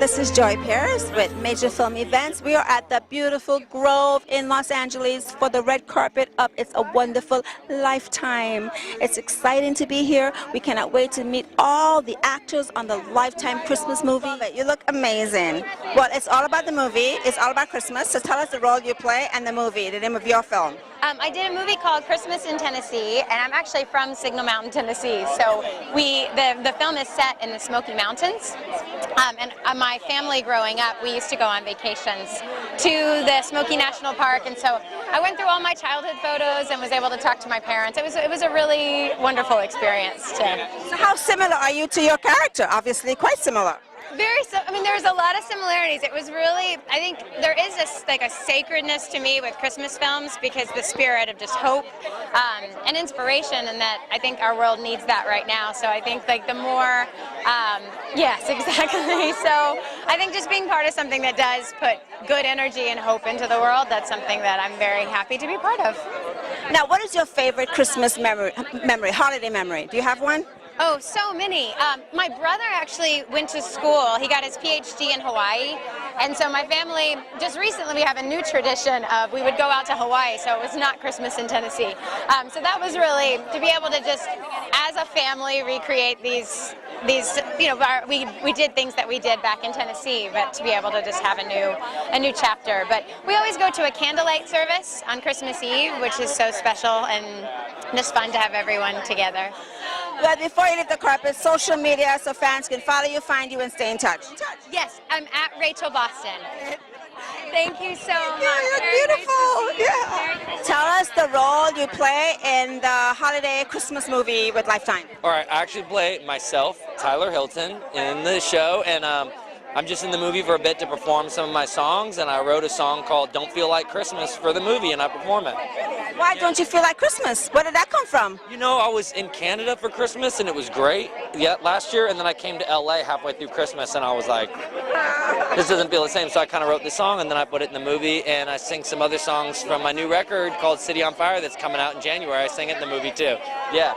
This is Joy Paris with Major Film Events. We are at the beautiful Grove in Los Angeles for the red carpet of It's a Wonderful Lifetime. It's exciting to be here. We cannot wait to meet all the actors on the Lifetime Christmas movie. You look amazing. Well, it's all about the movie. It's all about Christmas. So tell us the role you play and the movie, the name of your film. I did a movie called Christmas in Tennessee, and I'm actually from Signal Mountain, Tennessee. So the film is set in the Smoky Mountains. And my family growing up, we used to go on vacations to the Smoky National Park, and so I went through all my childhood photos and was able to talk to my parents. It was a really wonderful experience. So how similar are you to your character? Obviously quite similar. I mean, there's a lot of similarities. It was really, I think there is a sacredness to me with Christmas films because the spirit of just hope and inspiration, and that I think our world needs that right now. So I think the more, yes, exactly. So I think just being part of something that does put good energy and hope into the world, that's something that I'm very happy to be part of. Now, what is your favorite Christmas memory, holiday memory? Do you have one? Oh, so many. My brother actually went to school. He got his PhD in Hawaii. And so my family, just recently we have a new tradition of we would go out to Hawaii, so it was not Christmas in Tennessee. So that was really, to be able to just, as a family, recreate these you know, we did things that we did back in Tennessee, but to be able to just have a new chapter. But we always go to a candlelight service on Christmas Eve, which is so special and just fun to have everyone together. Well, before you leave the carpet, social media so fans can follow you, find you, and stay in touch. Yes, I'm at Rachel Boston. Thank you so much. You're beautiful. Yeah. Tell us the role you play in the holiday Christmas movie with Lifetime. All right, I actually play myself, Tyler Hilton, in the show, and I'm just in the movie for a bit to perform some of my songs, and I wrote a song called Don't Feel Like Christmas for the movie, and I perform it. Why don't you feel like Christmas? Where did that come from? You know, I was in Canada for Christmas, and it was great last year, and then I came to LA halfway through Christmas, and I was like, this doesn't feel the same, so I kind of wrote this song, and then I put it in the movie, and I sing some other songs from my new record called City on Fire that's coming out in January. I sing it in the movie, too. Yeah.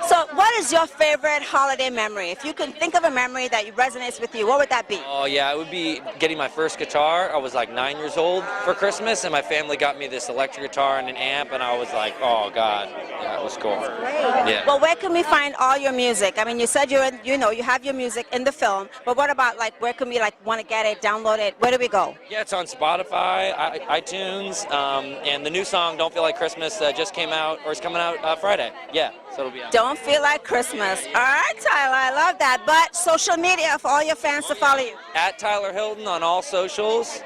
So what is your favorite holiday memory? If you can think of a memory that resonates with you, what would that be? Oh, yeah, it would be getting my first guitar. I was like 9 years old for Christmas, and my family got me this electric guitar and an amp, and I was like, oh, God. Yeah, it was cool. Yeah. Well, where can we find all your music? I mean, you said you have your music in the film, but what about, like, where can we, like, want to get it, download it? Where do we go? Yeah, it's on Spotify, iTunes, and the new song, Don't Feel Like Christmas, just came out, or is coming out Friday. Yeah, so it'll be out. Don't Feel Like Christmas. All right, Tyler, I love that. But social media for all your fans to follow you. At Tyler Hilton on all socials.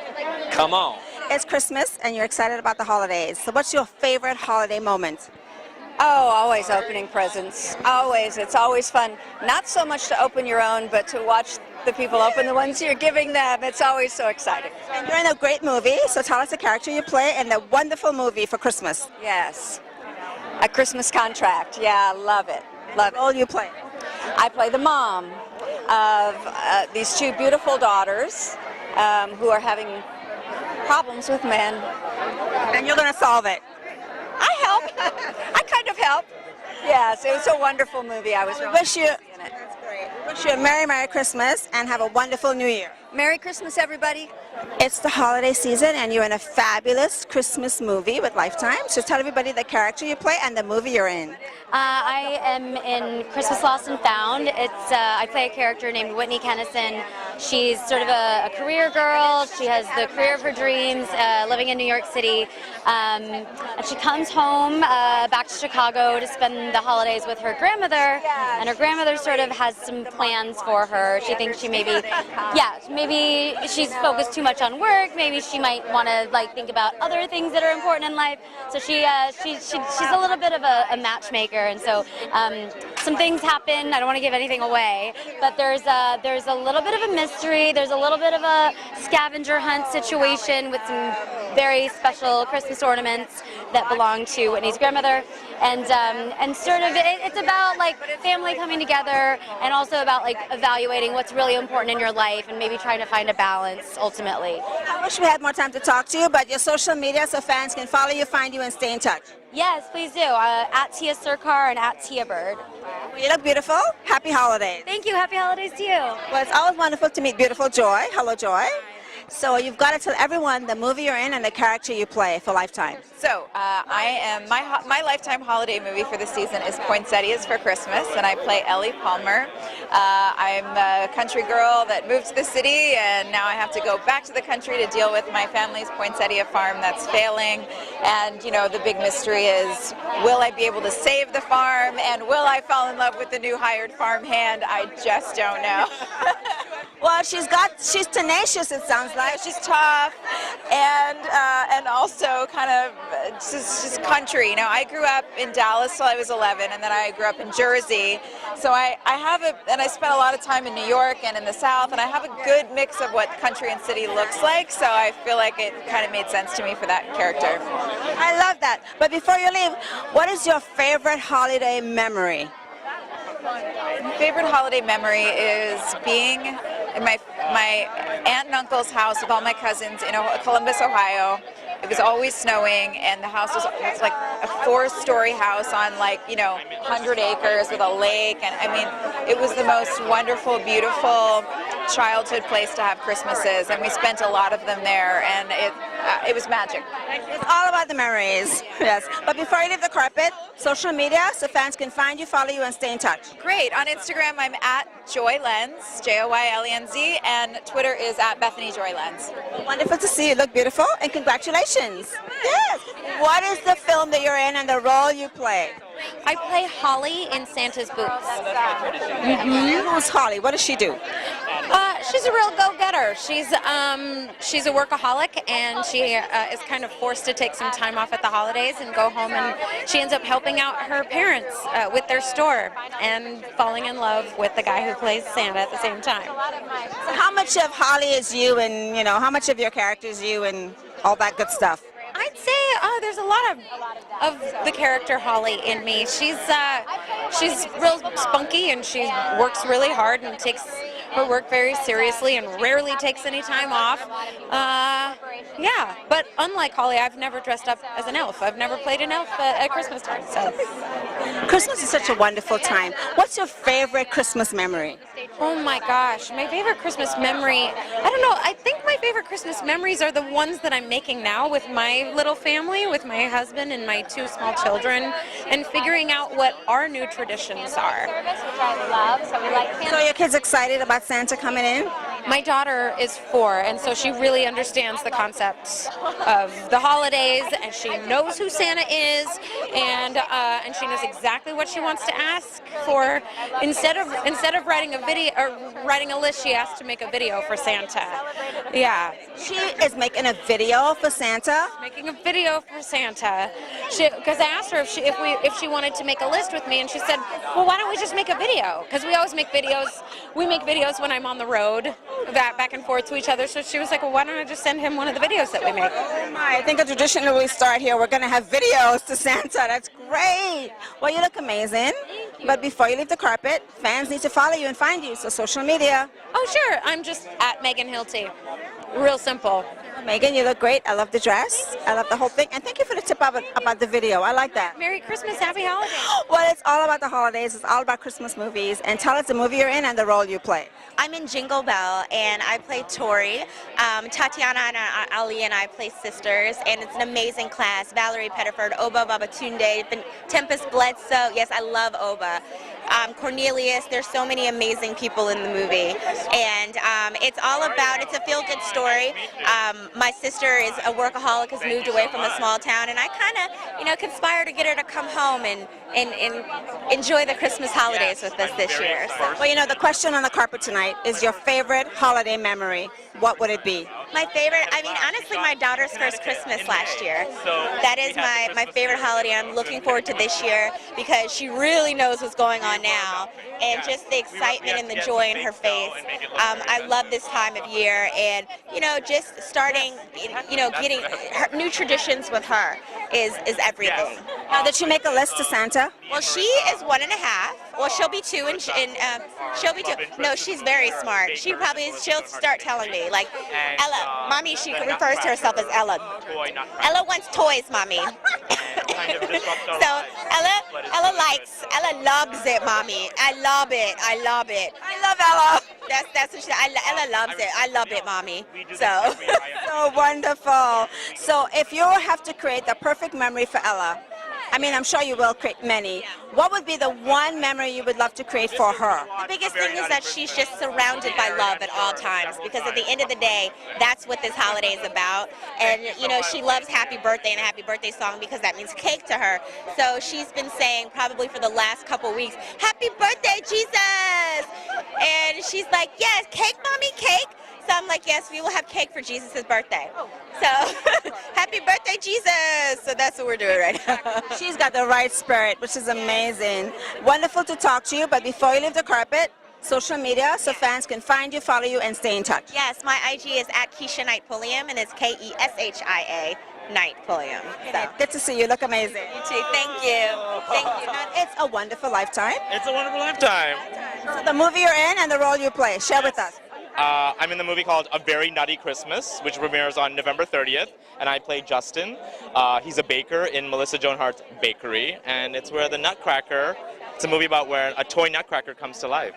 Come on. It's Christmas, and you're excited about the holidays. So what's your favorite holiday moment? Oh, always opening presents. Always. It's always fun. Not so much to open your own, but to watch the people open the ones you're giving them. It's always so exciting. And you're in a great movie, so tell us the character you play in the wonderful movie for Christmas. Yes. A Christmas Contract. Yeah, love it. Love it. What role you play? I play the mom of these two beautiful daughters who are having problems with men. And you're going to solve it. I help. I kind of help. Yes, it was a wonderful movie. I was really wish you, in it. That's great. We wish you a Merry Christmas and have a wonderful New Year. Merry Christmas, everybody. It's the holiday season, and you're in a fabulous Christmas movie with Lifetime. So tell everybody the character you play and the movie you're in. I am in Christmas Lost and Found. I play a character named Whitney Kennison. She's sort of a career girl. She has the career of her dreams, living in New York City. And she comes home back to Chicago to spend the holidays with her grandmother. And her grandmother sort of has some plans for her. She thinks she maybe she's focused too much on work. Maybe she might want to think about other things that are important in life. So she's a little bit of a matchmaker. And so some things happen. I don't want to give anything away, but there's a little bit of a mystery. There's a little bit of a scavenger hunt situation with some very special Christmas ornaments that belonged to Whitney's grandmother, and sort of it's about like family coming together, and also about like evaluating what's really important in your life and maybe trying to find a balance ultimately. I wish we had more time to talk to you, but your social media so fans can follow you, find you, and stay in touch. Yes, please do. At Tiya Sircar and at Tiya Bird. Well, you look beautiful. Happy holidays. Thank you. Happy holidays to you. Well, it's always wonderful to meet beautiful Joy. Hello, Joy. So you've got to tell everyone the movie you're in and the character you play for Lifetime. So I am my Lifetime holiday movie for the season is Poinsettias for Christmas, and I play Ellie Palmer. I'm a country girl that moved to the city, and now I have to go back to the country to deal with my family's poinsettia farm that's failing. And you know, the big mystery is, will I be able to save the farm, and will I fall in love with the new hired farm hand? I just don't know. Well, she's tenacious, it sounds like. She's tough, and also kind of just country. You know, I grew up in Dallas till I was 11, and then I grew up in Jersey. So I spent a lot of time in New York and in the South, and I have a good mix of what country and city looks like. So I feel like it kind of made sense to me for that character. I love that. But before you leave, what is your favorite holiday memory? My favorite holiday memory is being in my aunt and uncle's house with all my cousins in Columbus, Ohio. It was always snowing, and the house was like a 4-story house on 100 acres with a lake, and I mean, it was the most wonderful, beautiful childhood place to have Christmases, and we spent a lot of them there, and it was magic. It's all about the memories, yes. But before you leave the carpet, social media, so fans can find you, follow you, and stay in touch. Great. On Instagram, I'm at Joy Lenz, Joylenz, and Twitter is at Bethany Joy Lenz. Wonderful to see you. Look beautiful, and congratulations. Yes. What is the film that you're in and the role you play? I play Holly in Santa's Boots. Who's Holly? What does she do? She's a real go-getter. She's a workaholic, and she is kind of forced to take some time off at the holidays and go home, and she ends up helping out her parents with their store and falling in love with the guy who plays Santa at the same time. So how much of Holly is you, and how much of your character is you, and all that good stuff? I'd say there's a lot of the character Holly in me. She's real spunky, and she works really hard and takes her work very seriously and rarely takes any time off. Yeah, but unlike Holly, I've never dressed up as an elf. I've never played an elf at Christmas time. So. Christmas is such a wonderful time. What's your favorite Christmas memory? Oh my gosh, my favorite Christmas memory, I don't know, I think my favorite Christmas memories are the ones that I'm making now with my little family, with my husband and my 2 small children, and figuring out what our new traditions are. So are your kids excited about Santa coming in? My daughter is 4, and so she really understands the concept of the holidays, and she knows who Santa is, and she knows exactly what she wants to ask for. Instead of writing a video or writing a list, she has to make a video for Santa. Yeah. She is making a video for Santa? Making a video for Santa. Because I asked her if she wanted to make a list with me, and she said, well, why don't we just make a video? Because we always make videos. We make videos when I'm on the road, back and forth to each other. So she was like, well, why don't I just send him one of the videos that we make? Oh my, I think a tradition that we start here, we're going to have videos to Santa. That's great. Well, you look amazing. But before you leave the carpet, fans need to follow you and find you. So social media. Oh, sure. I'm just at Megan Hilty. Real simple. Megan, you look great. I love the dress. I love the whole thing. And thank you for the tip about the video. I like that. Merry Christmas. Happy holidays. Well, it's all about the holidays. It's all about Christmas movies. And tell us the movie you're in and the role you play. I'm in Jingle, Belle, and I play Tori. Tatiana and Ali and I play sisters, and it's an amazing class. Valerie Pettiford, Oba Babatunde, Tempest Bledsoe. Yes, I love Oba. Cornelius. There's so many amazing people in the movie, and it's a feel-good story. My sister is a workaholic, has moved away from a small town, and I kind of, conspire to get her to come home and enjoy the Christmas holidays with us this year. So. Well, the question on the carpet tonight is your favorite holiday memory. What would it be? My favorite, I mean, honestly, my daughter's first Christmas last year. That is my favorite holiday. I'm looking forward to this year because she really knows what's going on now. And just the excitement and the joy in her face. I love this time of year, and just starting, getting her, new traditions with her is everything. Now, did she make a list to Santa? Well, she is 1.5. Well, she'll be 2, and she'll be 2. No, she's very smart. She'll start telling me like, Ella, mommy. She refers to herself as Ella. Ella wants toys, mommy. So Ella loves it, mommy. I love it. I love Ella. That's what she said. Ella loves it. I love it, mommy. So. So wonderful. So if you have to create the perfect memory for Ella, I mean, I'm sure you will create many. What would be the one memory you would love to create for her? The biggest thing is that she's just surrounded by love at all times, because at the end of the day, that's what this holiday is about. And, she loves Happy Birthday and a Happy Birthday song because that means cake to her. So she's been saying probably for the last couple weeks, Happy Birthday, Jesus! And she's like, yes, cake, mommy, cake. So I'm like, yes, we will have cake for Jesus' birthday. So, happy birthday, Jesus! So that's what we're doing right now. She's got the right spirit, which is amazing. Wonderful to talk to you, but before you leave the carpet, social media so fans can find you, follow you, and stay in touch. Yes, my IG is at Keshia Knight Pulliam, and it's Keshia Knight Pulliam. So. Good to see you. Look amazing. You too. Thank you. Thank you. It's a wonderful lifetime. It's a wonderful lifetime. So the movie you're in and the role you play. Share with us. I'm in the movie called A Very Nutty Christmas, which premieres on November 30th, and I play Justin. He's a baker in Melissa Joan Hart's bakery, and it's where the Nutcracker, it's a movie about where a toy Nutcracker comes to life.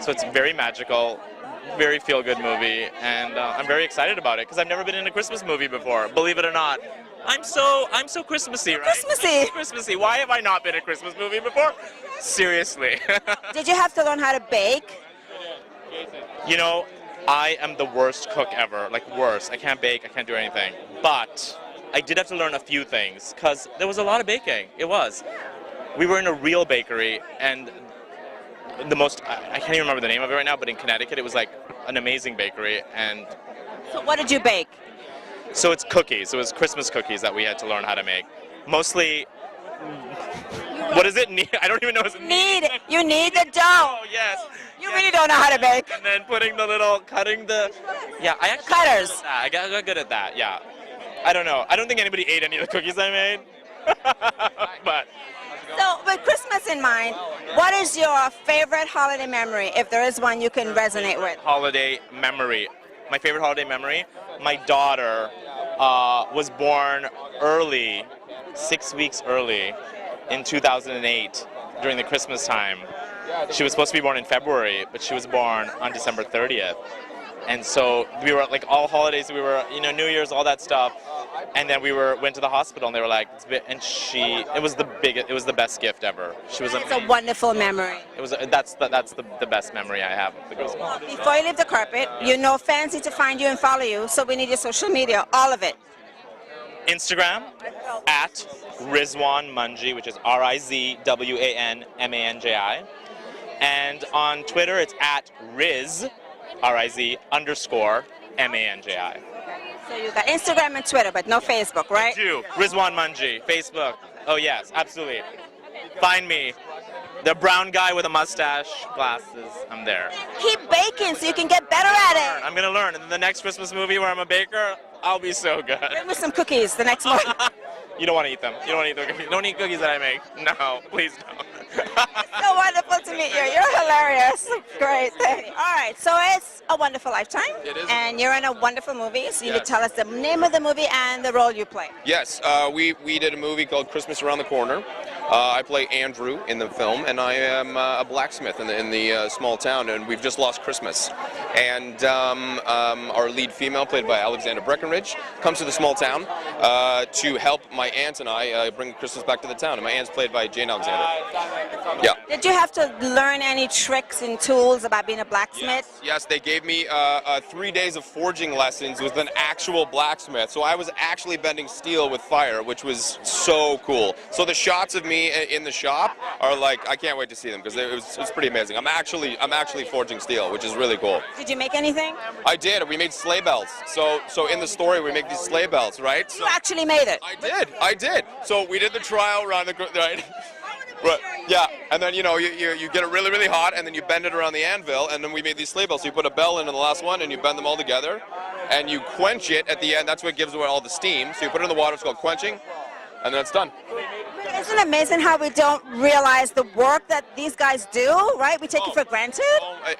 So it's very magical, very feel-good movie, and I'm very excited about it because I've never been in a Christmas movie before, believe it or not. I'm so Christmassy, right? Christmassy. Why have I not been in a Christmas movie before? Seriously. Did you have to learn how to bake? I am the worst cook ever, like worst. I can't bake, I can't do anything. But I did have to learn a few things because there was a lot of baking. It was. We were in a real bakery, and I can't even remember the name of it right now, but in Connecticut it was like an amazing bakery. And so what did you bake? So it's cookies. It was Christmas cookies that we had to learn how to make. Mostly, what is it? I don't even know what it You need the dough. Oh, yes. You really don't know how to bake. And then cutting the, I actually cutters. I got good at that, yeah. I don't know. I don't think anybody ate any of the cookies I made. But. So with Christmas in mind, what is your favorite holiday memory, if there is one you can resonate with? Holiday memory. My favorite holiday memory? My daughter was born early, 6 weeks early, in 2008, during the Christmas time. She was supposed to be born in February, but she was born on December 30th. And so we were like all holidays, we were, New Year's, all that stuff. And then we went to the hospital, and they were like, it was the best gift ever. She was It's a wonderful memory. That's the best memory I have of the Christmas. Before you leave the carpet, fans need to find you and follow you, so we need your social media, all of it. Instagram, at Rizwan Manji, which is RIZWAN MANJI. And on Twitter, it's at Riz, RIZ _ MANJI. So you got Instagram and Twitter, but no Facebook, right? I do. Rizwan Manji, Facebook. Oh yes, absolutely. Find me. The brown guy with a mustache, glasses, I'm there. Keep baking so you can get better at it. I'm gonna learn. And in the next Christmas movie where I'm a baker, I'll be so good. Bring me some cookies the next morning. You don't want to eat them. You don't want to eat the cookies. Don't eat cookies that I make. No, please don't. So wonderful to meet you. You're hilarious. Great. Thank you. All right. So it's a wonderful lifetime. It is. And you're in a wonderful movie. So you could tell us the name of the movie and the role you play. Yes, we did a movie called Christmas Around the Corner. I play Andrew in the film, and I am a blacksmith in the small town, and we've just lost Christmas. And our lead female, played by Alexandra Breckenridge, comes to the small town to help my aunt and I bring Christmas back to the town. And my aunt's played by Jane Alexander. Yeah. Did you have to learn any tricks and tools about being a blacksmith? Yes, they gave me 3 days of forging lessons with an actual blacksmith. So I was actually bending steel with fire, which was so cool. So the shots of me in the shop are like, I can't wait to see them because it was pretty amazing. I'm actually forging steel, which is really cool. Did you make anything? I did. We made sleigh bells. So in the story, we make these sleigh bells, right? You actually made it. I did. So we did the trial run, right? Right. Yeah, and then you get it really hot, and then you bend it around the anvil, and then we made these sleigh bells. So you put a bell in the last one, and you bend them all together, and you quench it at the end. That's what gives away all the steam. So you put it in the water. It's called quenching, and then it's done. Isn't it amazing how we don't realize the work that these guys do, right? We take it for granted.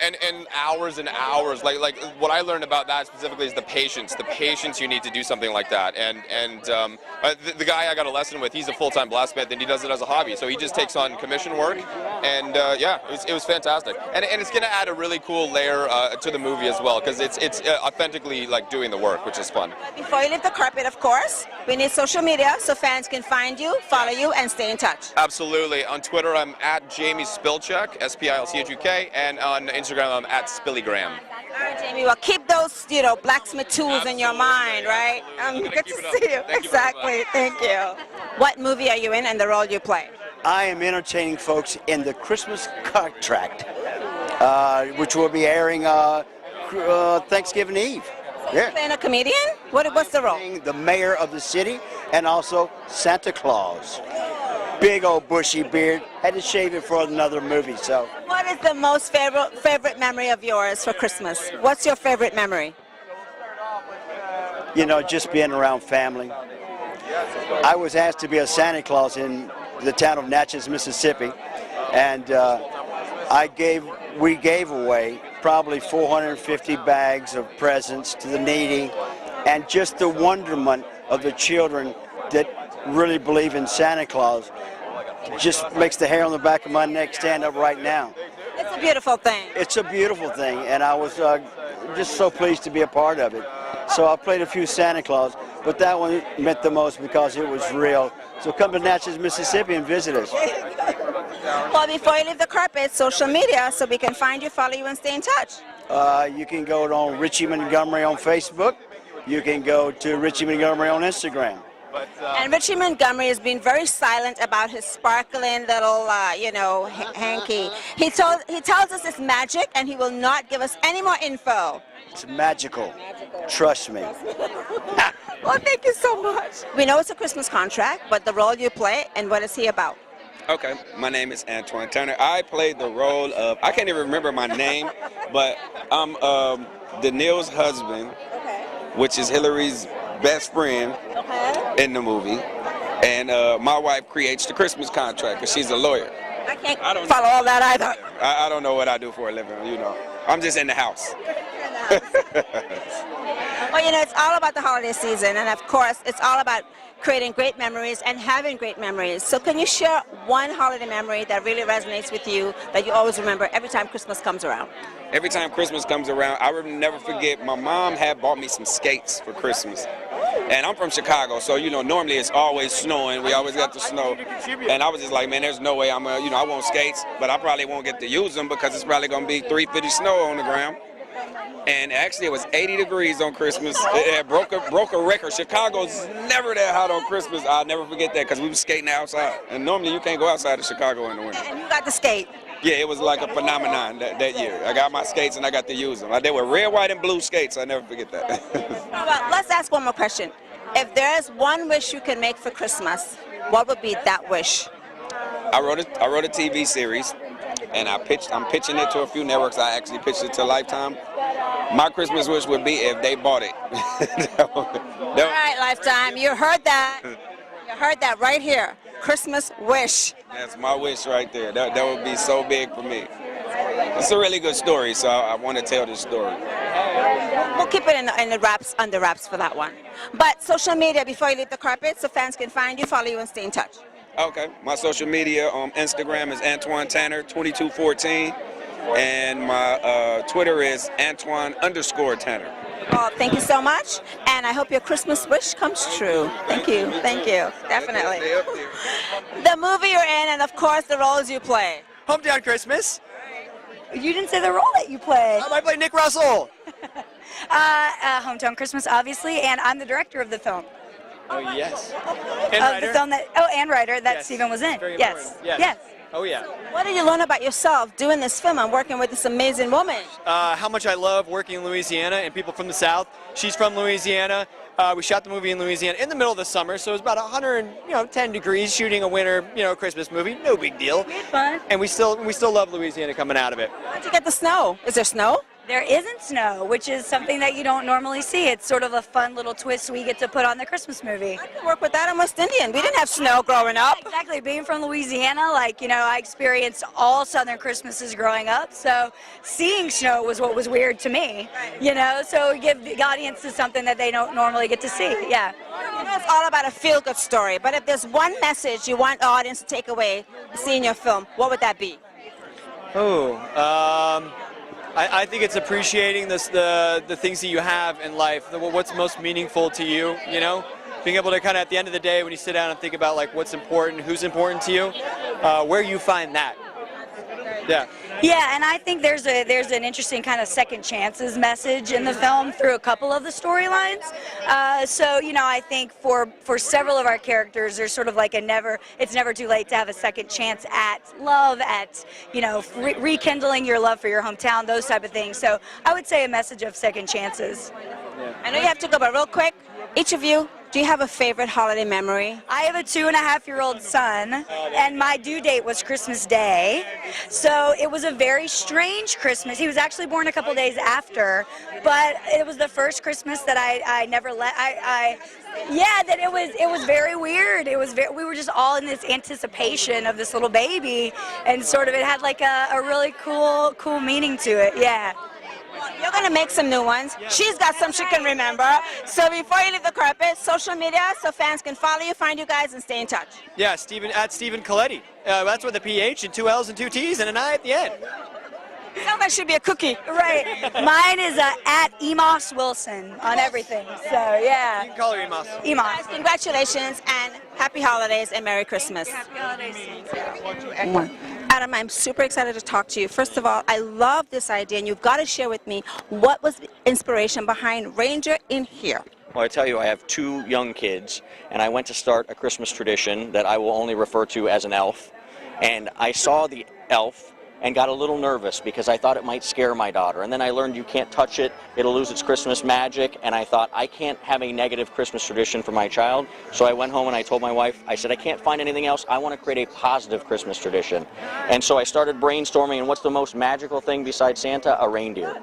And hours and hours. Like what I learned about that specifically is the patience you need to do something like that. And the guy I got a lesson with, he's a full-time blacksmith, and he does it as a hobby. So he just takes on commission work, and yeah, it was fantastic. And it's going to add a really cool layer to the movie as well, because it's authentically like doing the work, which is fun. Before you leave the carpet, of course, we need social media so fans can find you, follow you, and stay in touch. Absolutely. On Twitter, I'm at Jamie Spilchuk, S-P-I-L-C-H-U-K, and on Instagram, I'm at Spillygram. All right, Jamie. Well, keep those, blacksmith tools in your mind, right? Good to see you. Exactly. Thank you. What movie are you in and the role you play? I am entertaining folks in the Christmas Contract, which will be airing Thanksgiving Eve. You're playing a comedian? What's the role? The mayor of the city and also Santa Claus. Big old bushy beard. Had to shave it for another movie. So. What is the most favorite memory of yours for Christmas? What's your favorite memory? Just being around family. I was asked to be a Santa Claus in the town of Natchez, Mississippi, and we gave away probably 450 bags of presents to the needy, and just the wonderment of the children that really believe in Santa Claus just makes the hair on the back of my neck stand up right now. It's a beautiful thing. It's a beautiful thing, and I was just so pleased to be a part of it. So I played a few Santa Claus, but that one meant the most because it was real. So come to Natchez, Mississippi and visit us. Well, before you leave the carpet, social media so we can find you, follow you, and stay in touch. You can go on Ritchie Montgomery on Facebook. You can go to Ritchie Montgomery on Instagram. And Ritchie Montgomery has been very silent about his sparkling little, hanky. He tells us it's magic, and he will not give us any more info. It's magical. Trust me. Well, thank you so much. We know it's a Christmas contract, but the role you play, and what is he about? Okay, my name is Antwon Turner. I played the role of, I can't even remember my name, but I'm Danielle's husband, which is Hillary's best friend in the movie. And my wife creates the Christmas contract because she's a lawyer. I can't follow all that either. I don't know what I do for a living, I'm just in the house. Well, it's all about the holiday season, and of course, it's all about creating great memories and having great memories. So can you share one holiday memory that really resonates with you, that you always remember every time Christmas comes around? Every time Christmas comes around, I will never forget, my mom had bought me some skates for Christmas. And I'm from Chicago, so, normally it's always snowing. We always got the snow. And I was just like, man, there's no way I want skates, but I probably won't get to use them because it's probably going to be 3 feet of snow on the ground. And actually, it was 80 degrees on Christmas. It broke a record. Chicago's never that hot on Christmas. I'll never forget that because we were skating outside. And normally, you can't go outside of Chicago in the winter. And you got to skate. Yeah, it was like a phenomenon that year. I got my skates and I got to use them. I did with red, white, and blue skates. I never forget that. Well, let's ask one more question. If there's one wish you can make for Christmas, what would be that wish? I wrote a TV series, and I'm pitching it to a few networks. I actually pitched it to Lifetime. My Christmas wish would be if they bought it. All right, Lifetime, you heard that. You heard that right here. Christmas wish. That's my wish right there. That would be so big for me. It's a really good story, so I want to tell this story. We'll keep it under wraps for that one. But social media before you leave the carpet so fans can find you, follow you, and stay in touch. Okay. My social media on Instagram is Antwon Tanner 2214, and my Twitter is Antwon_Tanner. Well, thank you so much, and I hope your Christmas wish comes true. Thank you, definitely. The movie you're in, and of course the roles you play. Hometown Christmas. You didn't say the role that you played. I play Nick Russell. Hometown Christmas, obviously, and I'm the director of the film. Oh, yes. Of And writer. the film and writer that Yes. Stephen was in. Very Yes. important. Yes. Yes. Oh, yeah. What did you learn about yourself doing this film and working with this amazing woman? How much I love working in Louisiana and people from the South. She's from Louisiana. We shot the movie in Louisiana in the middle of the summer, so it was about 110 degrees shooting a winter, Christmas movie. No big deal. We had fun. And we still love Louisiana coming out of it. How'd you get the snow? Is there snow? There isn't snow, which is something that you don't normally see. It's sort of a fun little twist we get to put on the Christmas movie. I can work with that. I'm West Indian. We didn't have snow growing up. Exactly. Being from Louisiana, I experienced all Southern Christmases growing up, so seeing snow was what was weird to me, so give the audience to something that they don't normally get to see, yeah. It's all about a feel-good story, but if there's one message you want the audience to take away seeing your film, what would that be? I think it's appreciating the things that you have in life, what's most meaningful to you, Being able to kind of at the end of the day when you sit down and think about what's important, who's important to you, where you find that. Yeah. Yeah, and I think there's an interesting kind of second chances message in the film through a couple of the storylines. I think for several of our characters, there's sort of it's never too late to have a second chance at love, at rekindling your love for your hometown, those type of things. So I would say a message of second chances. Yeah. I know you have to go, but real quick, each of you, do you have a favorite holiday memory? I have a 2.5-year-old son, and my due date was Christmas Day. So it was a very strange Christmas. He was actually born a couple days after, but it was the first Christmas that I never let. It was very weird. We were just all in this anticipation of this little baby, and sort of it had a really cool meaning to it. Yeah. You're going to make some new ones. Yeah. She's got some she can remember. So before you leave the carpet, social media so fans can follow you, find you guys, and stay in touch. Yeah, at Stephen Colletti. That's with a PH and 2 L's and 2 T's and an I at the end. Sounds like she'd be a cookie. Right. Mine is at Emos Wilson on everything. So, yeah. You can call her Emos. Emos. Guys, congratulations and happy holidays and Merry Christmas. Happy holidays. Adam, I'm super excited to talk to you. First of all, I love this idea, and you've got to share with me what was the inspiration behind Reindeer in here. Well, I tell you, I have 2 young kids, and I went to start a Christmas tradition that I will only refer to as an elf. And I saw the elf and got a little nervous because I thought it might scare my daughter. And then I learned you can't touch it, it'll lose its Christmas magic, and I thought I can't have a negative Christmas tradition for my child. So I went home and I told my wife, I said, I can't find anything else, I want to create a positive Christmas tradition. And so I started brainstorming, and what's the most magical thing besides Santa? A reindeer.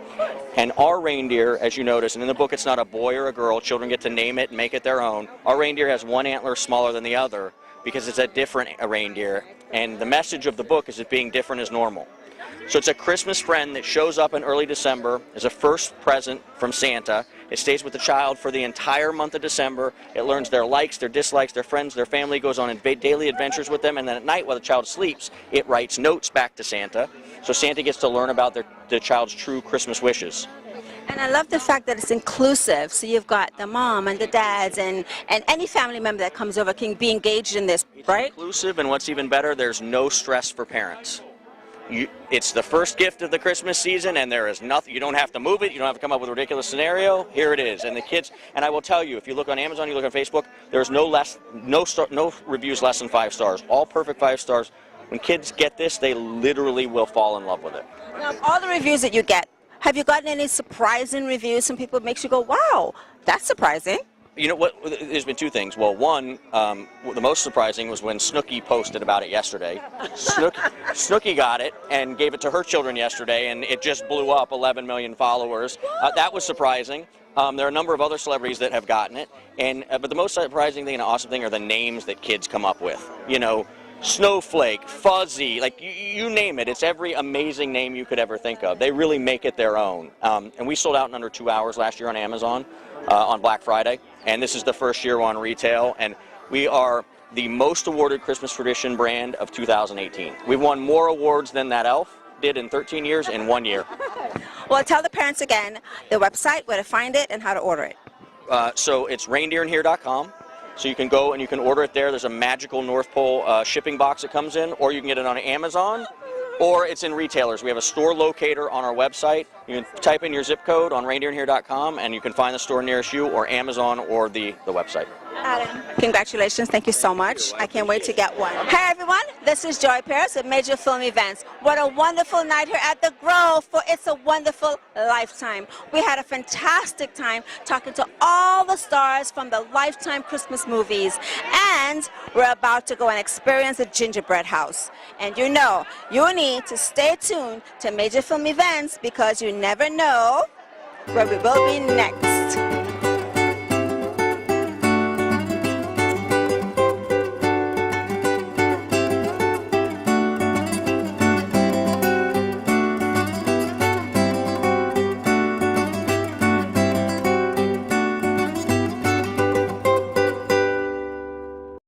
And our reindeer, as you notice, and in the book it's not a boy or a girl, children get to name it and make it their own. Our reindeer has one antler smaller than the other because it's a different reindeer. And the message of the book is that being different is normal. So it's a Christmas friend that shows up in early December as a first present from Santa. It stays with the child for the entire month of December. It learns their likes, their dislikes, their friends, their family, goes on daily adventures with them, and then at night while the child sleeps, it writes notes back to Santa. So Santa gets to learn about the child's true Christmas wishes. And I love the fact that it's inclusive. So you've got the mom and the dads and any family member that comes over can be engaged in this, right? It's inclusive, and what's even better, there's no stress for parents. It's the first gift of the Christmas season, and there is nothing. You don't have to move it. You don't have to come up with a ridiculous scenario. Here it is. And the kids, and I will tell you, if you look on Amazon, you look on Facebook, there's no reviews less than 5 stars. All perfect 5 stars. When kids get this, they literally will fall in love with it. Now, all the reviews that you get, have you gotten any surprising reviews? Some people makes you go, wow, that's surprising. You know what? There's been 2 things. Well, one, the most surprising was when Snooki posted about it yesterday. Snooki got it and gave it to her children yesterday, and it just blew up, 11 million followers. That was surprising. There are a number of other celebrities that have gotten it, but the most surprising thing and awesome thing are the names that kids come up with. You know, Snowflake, Fuzzy, like you name it. It's every amazing name you could ever think of. They really make it their own. And we sold out in under 2 hours last year on Amazon on Black Friday. And this is the first year on retail. And we are the most awarded Christmas tradition brand of 2018. We've won more awards than that elf did in 13 years in 1 year. Well, tell the parents again, the website, where to find it, and how to order it. So it's reindeerinhere.com. So you can go and you can order it there. There's a magical North Pole shipping box that comes in, or you can get it on Amazon, or it's in retailers. We have a store locator on our website. You can type in your zip code on reindeerandhere.com and you can find the store nearest you, or Amazon, or the website. Adam, congratulations. Thank you so much. I can't wait to get one. Hey everyone, this is Joy Paris with Major Film Events. What a wonderful night here at the Grove for It's a Wonderful Lifetime. We had a fantastic time talking to all the stars from the Lifetime Christmas movies. And we're about to go and experience the gingerbread house. And you know, you need to stay tuned to Major Film Events because you never know where we will be next.